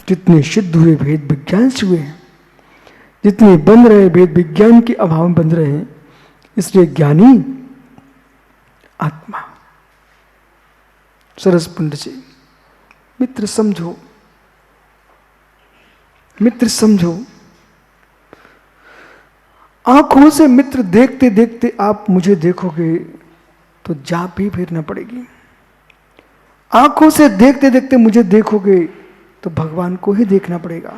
जितने सिद्ध हुए भेद विज्ञान से हुए हैं, जितने बन रहे भेद विज्ञान के अभाव में बन रहे हैं, इसलिए ज्ञानी आत्मा। सरस पुंड जी, मित्र समझो, मित्र समझो। आंखों से मित्र देखते देखते आप मुझे देखोगे तो जा भी फेरना पड़ेगी। आंखों से देखते देखते मुझे देखोगे तो भगवान को ही देखना पड़ेगा।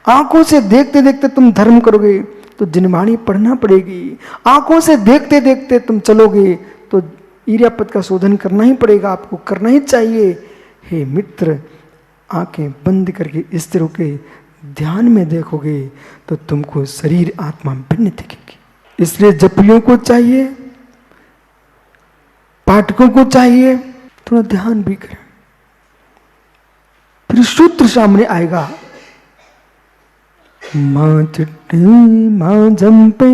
आंखों से देखते देखते तुम धर्म करोगे तो जिनवाणी पढ़ना पड़ेगी। आंखों से देखते देखते तुम चलोगे तो ईर्यापद का शोधन करना ही पड़ेगा, आपको करना ही चाहिए। हे मित्र, आंखें बंद करके स्थिर होके ध्यान में देखोगे तो तुमको शरीर आत्मा भिन्न दिखेगी। इसलिए जपियों को चाहिए, पाठकों को चाहिए थोड़ा ध्यान भी करें, फिर सूत्र सामने आएगा। मां चिट्टी मां जंपे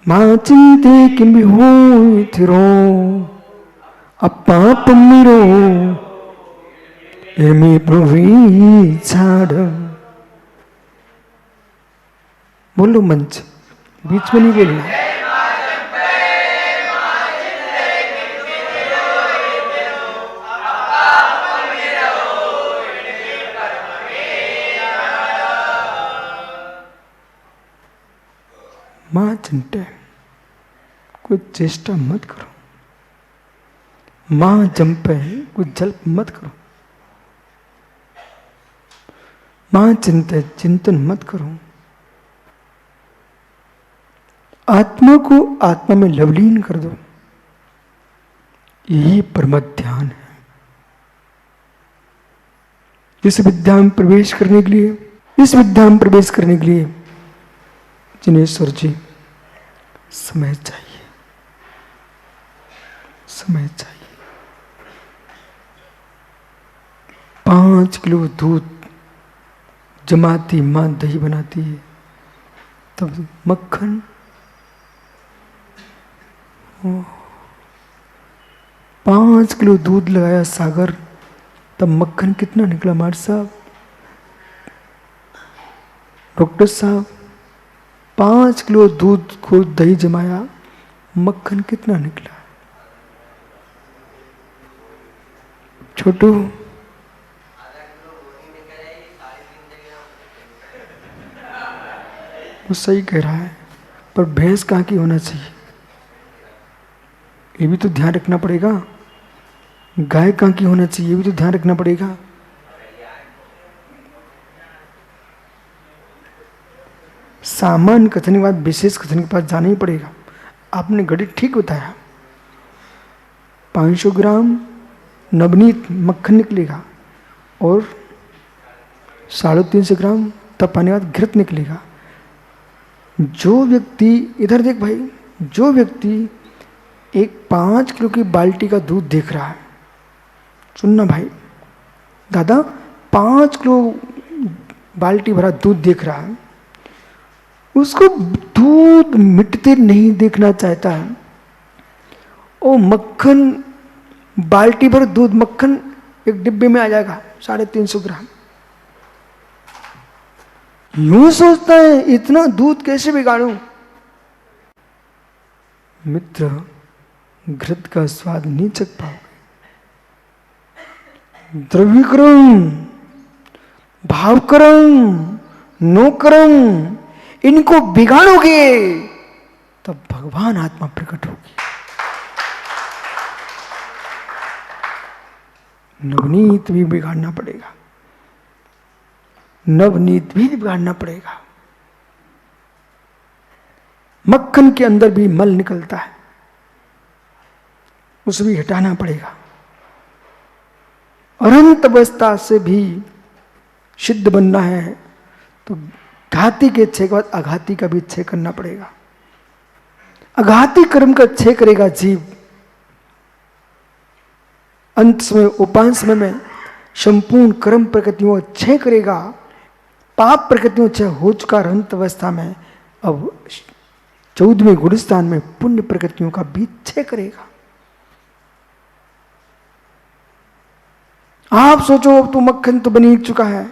मां चिंते किम हो थिरो अपाप मिरो एमी प्रवी छाड़। बोलो मंच, बीच में नहीं बोलना। मां चिंते, कोई चेष्टा मत करो। मां जंपे, कोई जल्प मत करो। मां चिंते, चिंतन मत करो। आत्मा को आत्मा में लवलीन कर दो, यही परम ध्यान है। इस विद्या में प्रवेश करने के लिए, इस विद्या में प्रवेश करने के लिए जिनेश्वर जी समय चाहिए, समय चाहिए। 5 किलो दूध जमाती मां दही बनाती है, तब मक्खन 5 किलो दूध लगाया सागर, तब मक्खन कितना निकला मार साहब, डॉक्टर साहब? 5 किलो दूध को दही जमाया, मक्खन कितना निकला? छोटू, वो सही कह रहा है, पर भैंस कहाँ की होना चाहिए ये भी तो ध्यान रखना पड़ेगा। गाय कहाँ की होना चाहिए ये भी तो ध्यान रखना पड़ेगा। सामान्य कथन के बाद विशेष कथन के पास जाना ही पड़ेगा। आपने गणित ठीक बताया, 500 ग्राम नवनीत मक्खन निकलेगा और 350 ग्राम तब पाने के बाद घृत निकलेगा। जो व्यक्ति, इधर देख भाई, जो व्यक्ति एक 5 किलो की बाल्टी का दूध देख रहा है, सुनना भाई दादा, 5 किलो बाल्टी भरा दूध देख रहा है, उसको दूध मिटते नहीं देखना चाहता है। ओ मक्खन, बाल्टी भर दूध मक्खन एक डिब्बे में आ जाएगा 350 ग्राम। यूं सोचता है इतना दूध कैसे बिगाड़ूं। मित्र, घृत का स्वाद नहीं चख पाओगे। द्रव्यकरण, भावकरण, नोकरण, इनको बिगाड़ोगे तब भगवान आत्मा प्रकट होगी। नवनीत भी बिगाड़ना पड़ेगा, नवनीत भी बिगाड़ना पड़ेगा। मक्खन के अंदर भी मल निकलता है, उसे भी हटाना पड़ेगा। अनंत अवस्था से भी सिद्ध बनना है तो घाती के क्षय के बाद अघाती का भी क्षय करना पड़ेगा। अघाती कर्म का क्षय करेगा जीव, अंत समय उपांत समय में संपूर्ण कर्म प्रकृतियों का क्षय करेगा। पाप प्रकृतियों क्षय हो चुका अंत अवस्था में, अब 14वें गुणस्थान में पुण्य प्रकृतियों का भी क्षय करेगा। आप सोचो अब तो मक्खन तो बनी चुका है,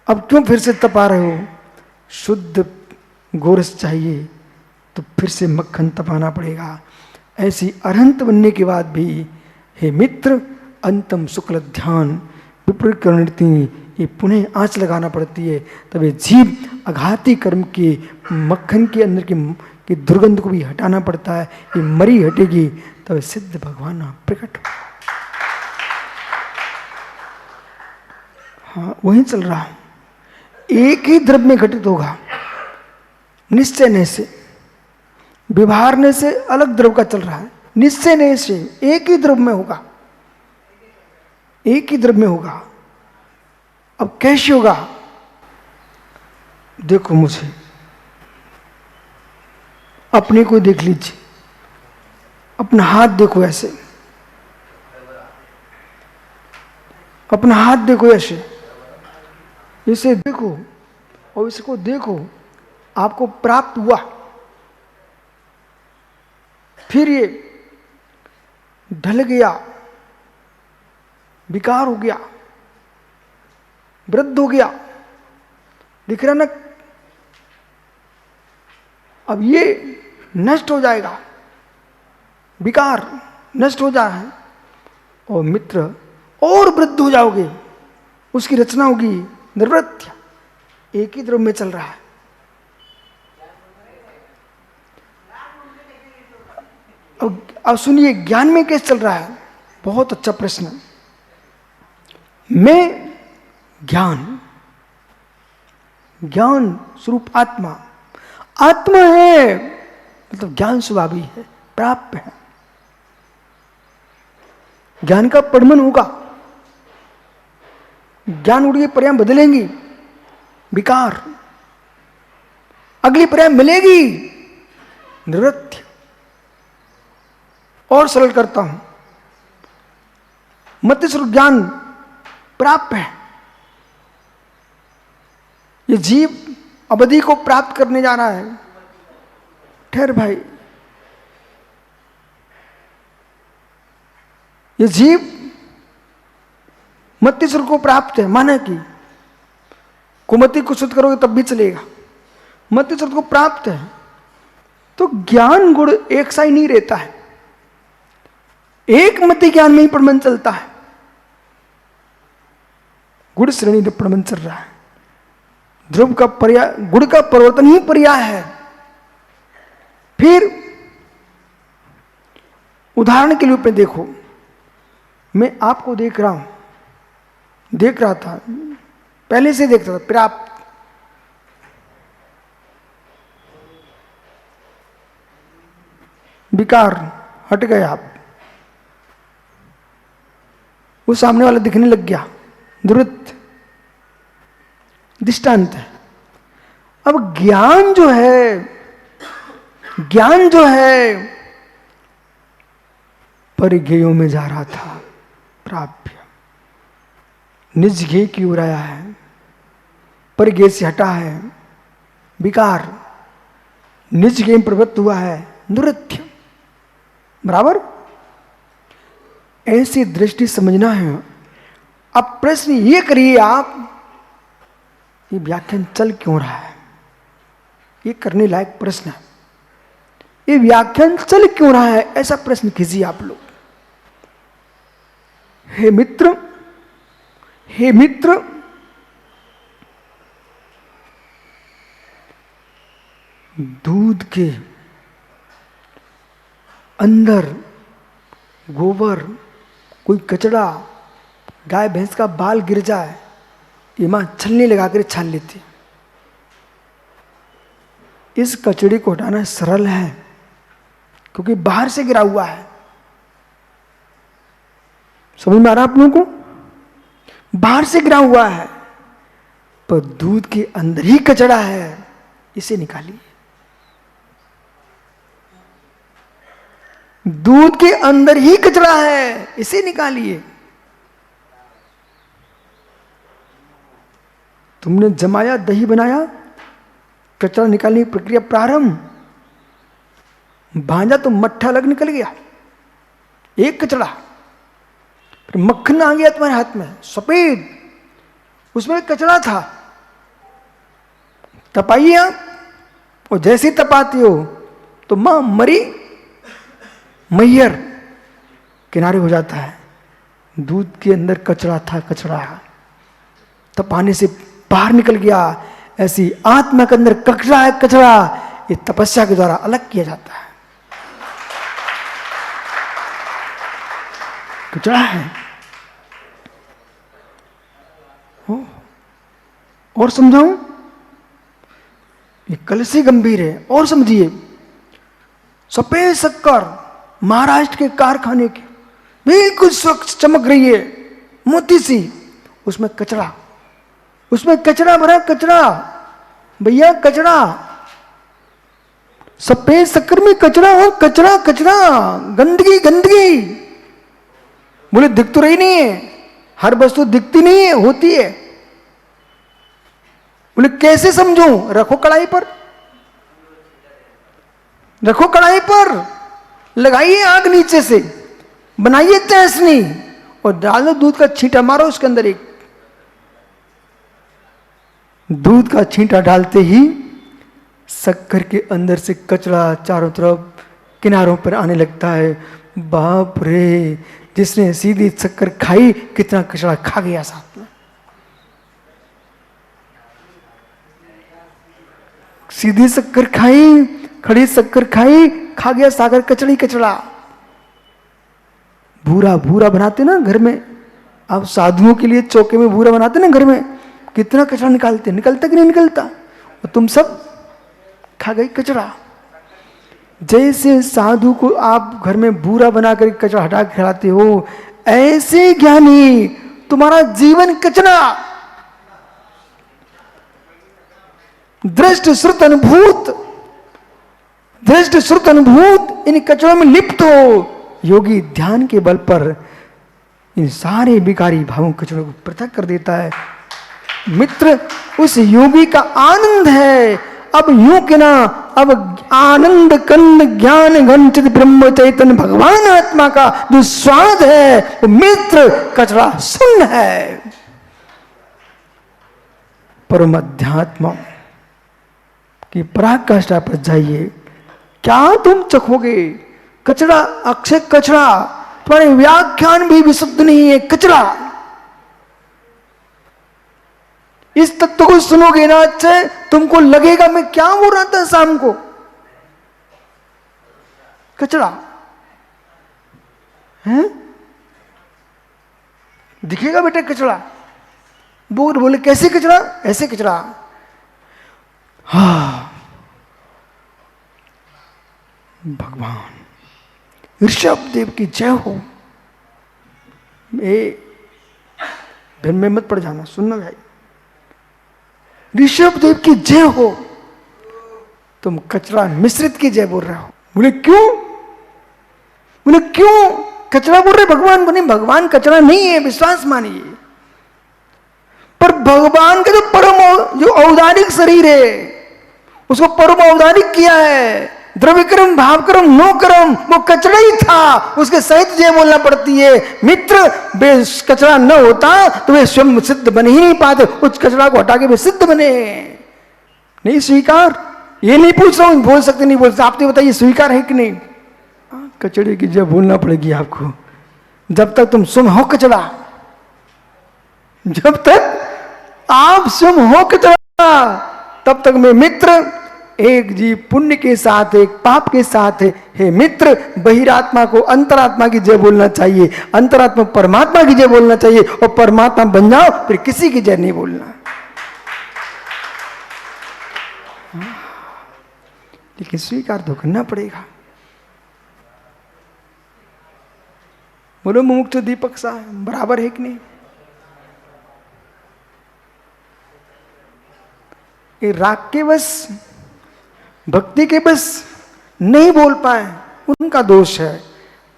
अब क्यों फिर से तपा रहे हो? शुद्ध गोरस चाहिए तो फिर से मक्खन तपाना पड़ेगा। ऐसी अरहंत बनने के बाद भी हे मित्र, अंतम शुक्ल ध्यान विपरीत करती, ये पुनः आंच लगाना पड़ती है। तब ये जीव अघाती कर्म के मक्खन के अंदर की दुर्गंध को भी हटाना पड़ता है। ये मरी हटेगी तब सिद्ध भगवान प्रकट। हाँ, वही चल रहा है। एक ही द्रव्य में घटित होगा, निश्चय से, व्यवहारने से अलग द्रव्य का चल रहा है। निश्चय से एक ही द्रव्य में होगा, एक ही द्रव्य में होगा। अब कैसे होगा? देखो मुझे, अपने को देख लीजिए, अपना हाथ देखो ऐसे, अपना हाथ देखो ऐसे, इसे देखो और इसको देखो, आपको प्राप्त हुआ, फिर ये ढल गया, विकार हो गया, वृद्ध हो गया, दिख रहा ना? अब ये नष्ट हो जाएगा, विकार नष्ट हो जाए, और मित्र और वृद्ध हो जाओगे, उसकी रचना होगी निर्वृत्य। एक ही द्रव्य में चल रहा है। अब सुनिए, ज्ञान में कैसे चल रहा है? बहुत अच्छा प्रश्न। मैं ज्ञान, ज्ञान स्वरूप आत्मा, आत्मा है मतलब ज्ञान स्वभावी है, प्राप्त है। ज्ञान का परिमन होगा, ज्ञान उड़ के पर्याय बदलेंगी, विकार, अगली पर्याय मिलेगी निवृत्ति। और सरल करता हूं, मत्स्य स्वरूप ज्ञान प्राप्त है। ये जीव अवधि को प्राप्त करने जा रहा है। ठहर भाई, ये जीव मत्स्य स्वरूप को प्राप्त है, माना कि कुमति को शुद्ध करोगे तब भी चलेगा। मत्स्य स्वरूप को प्राप्त है तो ज्ञान गुण एक सा ही नहीं रहता है, एक मति ज्ञान में ही प्रबंध चलता है। गुण श्रेणी में प्रबंध चल रहा है। ध्रुव का पर्याय, गुण का परिवर्तन ही पर्याय है। फिर उदाहरण के रूप में देखो, मैं आपको देख रहा हूं, देख रहा था, पहले से देख रहा था, प्राप्त, विकार हट गए, आप वो सामने वाला दिखने लग गया, दुरुत दृष्टांत है। अब ज्ञान जो है, ज्ञान जो है परिज्ञेयों में जा रहा था, प्राप्य निज ज्ञेय की ओर आया है, परिज्ञेय से हटा है, विकार निज ज्ञेय में प्रवृत्त हुआ है, नृत्य बराबर। ऐसी दृष्टि समझना है। अब प्रश्न ये करिए आप, ये व्याख्यान चल क्यों रहा है? ये करने लायक प्रश्न है। ये व्याख्यान चल क्यों रहा है, ऐसा प्रश्न कीजिए आप लोग। हे मित्र, हे मित्र, दूध के अंदर गोबर, कोई कचड़ा, गाय भैंस का बाल गिर जाए, ये मां छलनी लगाकर छान लेती। इस कचड़े को हटाना सरल है क्योंकि बाहर से गिरा हुआ है। समझ में आ रहा आप लोगों को? बाहर से गिरा हुआ है, पर दूध के अंदर ही कचड़ा है, इसे निकालिए। दूध के अंदर ही कचरा है, इसे निकालिए। तुमने जमाया, दही बनाया, कचरा निकालने की प्रक्रिया प्रारंभ, भांजा तो मट्ठा अलग निकल गया, एक कचरा। फिर मक्खन आ गया तुम्हारे हाथ में सफेद, उसमें कचरा था, तपाइए आप, और जैसे ही तपाती हो तो मां मरी मैयर किनारे हो जाता है। दूध के अंदर कचरा था, कचरा तपाने से बाहर निकल गया। ऐसी आत्मा के अंदर कचरा है, कचरा ये तपस्या के द्वारा अलग किया जाता है। कचरा है। और समझाऊं, ये कल से गंभीर है, और समझिए। सफेद शक्कर महाराष्ट्र के कारखाने की बिल्कुल स्वच्छ चमक रही है, मोती सी, उसमें कचरा, उसमें कचरा भरा, कचरा भैया, कचरा। सफेद शक्कर में कचरा हो, कचरा कचरा, गंदगी गंदगी। बोले दिख तो रही नहीं है, हर वस्तु दिखती नहीं है, होती है। बोले कैसे समझूं? रखो कढ़ाई पर, रखो कढ़ाई पर, लगाइए आग नीचे से, बनाइए चाशनी और डालो दूध का छींटा, मारो उसके अंदर एक। दूध का छींटा डालते ही शक्कर के अंदर से कचरा चारों तरफ किनारों पर आने लगता है। बाप रे, जिसने सीधी शक्कर खाई कितना कचरा खा गया साथ में। सीधी शक्कर खाई, खड़ी शक्कर खाई, खा गया सागर कचड़ी कचड़ा। भूरा भूरा बनाते ना घर में, आप साधुओं के लिए चौके में भूरा बनाते ना घर में, कितना कचरा निकालते, निकलता कि नहीं निकलता? और तुम सब खा गई कचरा। जैसे साधु को आप घर में भूरा बनाकर कचरा हटा के खिलाते हो, ऐसे ज्ञानी तुम्हारा जीवन कचरा, दृष्ट श्रुत अनुभूत, दृष्ट श्रुत अनुभूत इन कचरों में लिप्त हो। योगी ध्यान के बल पर इन सारे विकारी भावों कचरों को पृथक कर देता है। मित्र, उस योगी का आनंद है। अब यूं के ना, अब आनंद कंद ज्ञान घंटित ब्रह्म चैतन्य भगवान आत्मा का जो स्वाद है वो मित्र कचरा शून्य है। परम अध्यात्म की पराकाष्ठा पर जाइए, क्या तुम चखोगे? कचरा, अक्षय कचरा। तुम्हारे व्याख्यान भी विशुद्ध नहीं है, कचरा। इस तत्व को सुनोगे ना, अच्छे तुमको लगेगा मैं क्या बोल रहा था शाम को, कचरा है, दिखेगा बेटा कचरा। बोले कैसे कचरा? ऐसे कचरा। हाँ भगवान ऋषभ देव की जय हो। भ्रम में मत पड़ जाना, सुनना भाई। ऋषभ देव की जय हो। तुम कचरा मिश्रित की जय बोल रहे हो। बोले क्यों? बोले क्यों कचरा बोल रहे भगवान को? नहीं, भगवान कचरा नहीं है, विश्वास मानिए। पर भगवान का जो परम, जो औदारिक शरीर है, उसको परम औदारिक किया है। द्रव्य कर्म, भाव कर्म, नो कर्म, वो कचरा ही था, उसके सहित जय बोलना पड़ती है। मित्र, बे कचरा न होता तो वे स्वयं सिद्ध बन ही नहीं पाते। उस कचरा को हटा के वे सिद्ध बने। नहीं स्वीकार? ये नहीं पूछ रहा हूं बोल सकते नहीं बोल सकते, आप तो बताइए स्वीकार है कि नहीं? कचड़े की जय बोलना पड़ेगी आपको। जब तक तुम स्वयं हो कचरा, जब तक आप स्वयं हो कचरा, तब तक मैं मित्र, एक जीव पुण्य के साथ, एक पाप के साथ है। हे मित्र, बहिरात्मा को अंतरात्मा की जय बोलना चाहिए, अंतरात्मा परमात्मा की जय बोलना चाहिए, और परमात्मा बन जाओ फिर किसी की जय नहीं बोलना। लेकिन स्वीकार तो करना पड़ेगा। बोलो मुमुक्षु दीपक सा बराबर है कि नहीं? ये राग के बस, भक्ति के बस नहीं बोल पाए, उनका दोष है।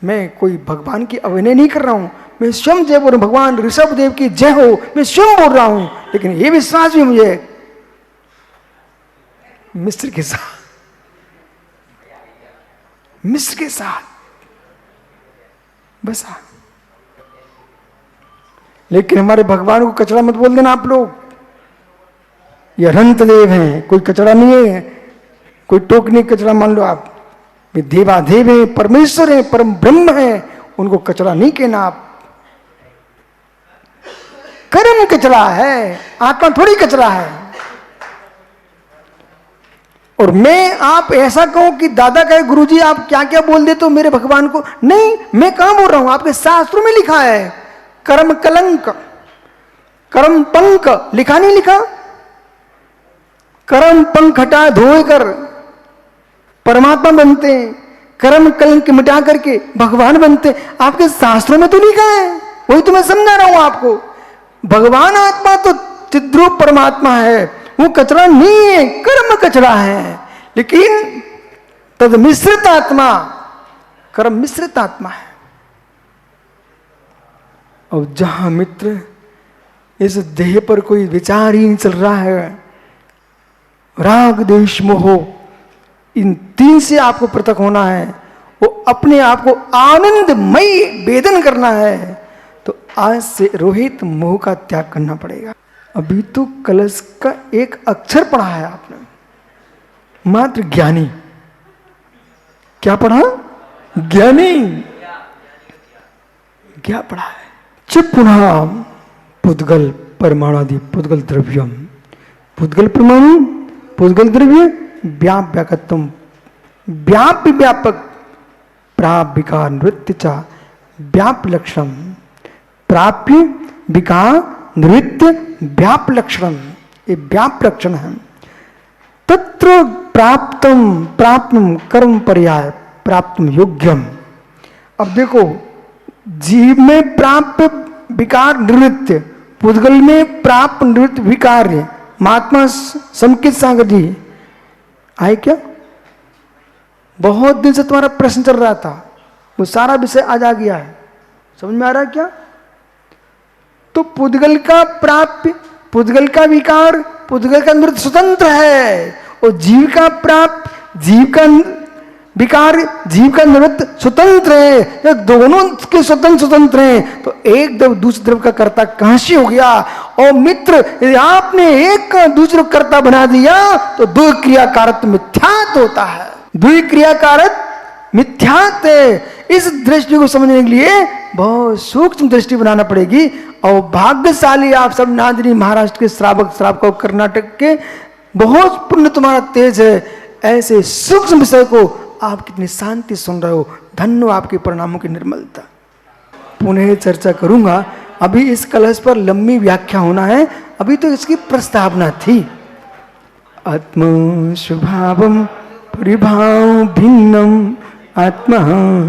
मैं कोई भगवान की अवहेलना नहीं कर रहा हूं, मैं स्वयं जय बोल रहा हूं। भगवान ऋषभ देव की जय हो, मैं स्वयं बोल रहा हूं। लेकिन ये विश्वास भी मुझे मिस्र के साथ, मिस्र के साथ बसा। लेकिन हमारे भगवान को कचरा मत बोल देना आप लोग। ये अनंत देव हैं, कोई कचरा नहीं है, कोई टोकनी कचरा मान लो आप। ये देवादेव है, परमेश्वर है, परम ब्रह्म है, उनको कचरा नहीं कहना आप। कर्म कचरा है, आत्मा थोड़ी कचरा है। और मैं आप ऐसा कहूं कि दादा कहे गुरुजी आप क्या क्या बोल देते हो मेरे भगवान को, नहीं, मैं कहां बोल रहा हूं, आपके शास्त्रों में लिखा है कर्म कलंक, कर्म पंक, लिखा नहीं लिखा? कर्म पंख हटा धोए कर परमात्मा बनते हैं, कर्म कलंक मिटा करके भगवान बनते हैं। आपके शास्त्रों में तो लिखा है, वही तो मैं समझा रहा हूं आपको। भगवान आत्मा तो चिद्रूप परमात्मा है, वो कचरा नहीं है, कर्म कचरा है। लेकिन तद मिश्रित आत्मा, कर्म मिश्रित आत्मा है। और जहां मित्र इस देह पर कोई विचार ही नहीं चल रहा है, राग द्वेष मोह, इन तीन से आपको पृथक होना है, वो अपने आप को आनंदमयी वेदन करना है, तो आज से रोहित मोह का त्याग करना पड़ेगा। अभी तो कलश का एक अक्षर पढ़ा है आपने, मात्र ज्ञानी। क्या पढ़ा? ज्ञानी। क्या पढ़ा है? च पुनः पुद्गल परमाणादि पुद्गल द्रव्यम, पुद्गल परमाणु पुद्गल द्रव्य व्याप व्याकत्वम, व्याप व्यापक प्राप विकार नृत्य चा व्याप लक्षण, प्राप्य विकार नृत्य व्याप लक्षण, ये व्याप लक्षण है। तत्र प्राप्तम प्राप्तम कर्म पर्याय प्राप्तम योग्यम। अब देखो, जीव में प्राप्त विकार नृत्य, पुद्गल में प्राप्त नृत्य विकार, महात्मा संकित सागर जी आए क्या? बहुत दिन से तुम्हारा प्रश्न चल रहा था, वो सारा विषय आज आ गया है, समझ में आ रहा है क्या? तो पुद्गल का प्राप्य, पुद्गल का विकार, पुद्गल का नृत्य स्वतंत्र है, और जीव का प्राप्त, जीव का विकार, जीव का नृत्य स्वतंत्र है। ये दोनों के स्वतंत्र हैं, तो एक द्रव दूसरे द्रव का कर्ता कहां से हो गया? और मित्र, यदि आपने एक का दूसरे को कर्ता बना दिया तो दो क्रियाकारक मिथ्यात्व होता है, द्वि क्रियाकारक मिथ्यात्व है। इस दृष्टि को समझने के लिए बहुत सूक्ष्म दृष्टि बनाना पड़ेगी। और भाग्यशाली आप सब नादरी महाराष्ट्र के श्रावक कर्नाटक के, बहुत पुण्य तुम्हारा तेज है, ऐसे सूक्ष्म विषय को आप कितनी शांति सुन रहे हो। धन्य आपके परिणामों की निर्मलता। पुनः चर्चा करूंगा, अभी इस कलश पर लंबी व्याख्या होना है, अभी तो इसकी प्रस्तावना थी। आत्म स्वभावम परिभाव भिन्नम, आत्मा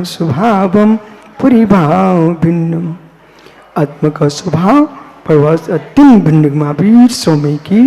स्वभावम परिभाव भिन्नम। आत्मा का स्वभाव परवास अत्यंत भिन्न सौम्य की